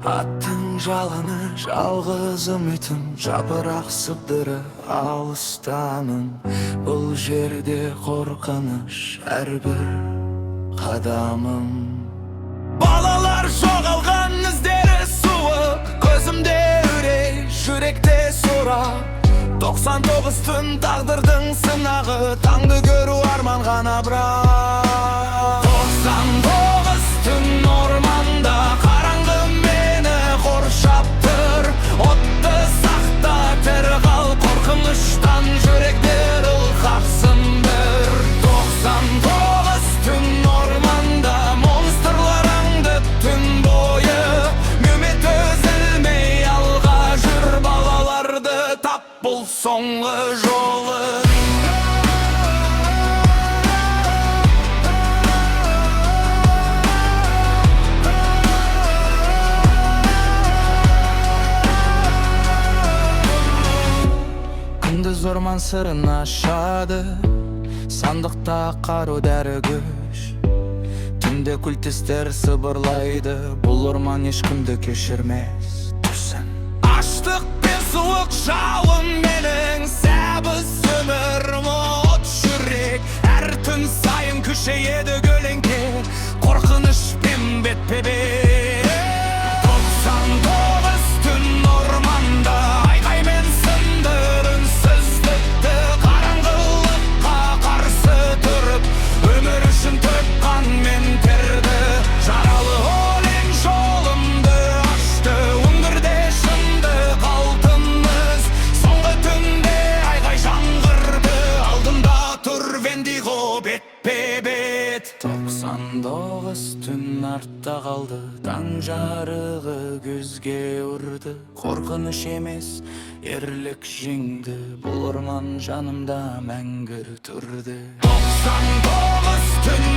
Аттың жалыны жалғыз үмітім, жапырақ сыбдыры алыстаным. Бұл жерде қорқыныш әрбір қадамым. Балалар жоғалған іздері суық, көзімде үрей, жүректе сұрақ. 99 түн тағдырдың сынағы, таңды көру арман ғана бірақ. 99 түн орманда қараңғы мені қоршап тұр. Отты сақта тірі қал, қорқыныштан жүректер ылқақсын бір. 99 түн орманда монстрлар аңды түн бойы, үміт үзілмей алға жүр, балаларды тап, бұл соңғы жолы. Күндіз орман сырын ашады, сандықта қару дәрі күш. Түнде күлтестер сыбырлайды, бұл орман ешкімді кешірмес түсін. Аштық пен суық жауын менің сәбіз өмір, от жүрек. Әр түн сайын күшейеді көлеңке, қорқынышпен бетпе-бет. 99 түн орманда айқаймен сындыр үнсіздікті, қараңғылыққа қарсы тұрып, өмір үшін төк қанмен терді. Жаралы өлең жолымды ашты, үңгірде шындық алтыныз. Соңғы түнде айғай жаңғырды, алдымда тұр Вендиго бетпе-бет. 99 түн артта қалды, таң жарығы көзге ұрды. Қорқыныш емес, ерлік жеңді, бұл орман жанымда мәңгі тұрды. 99 түн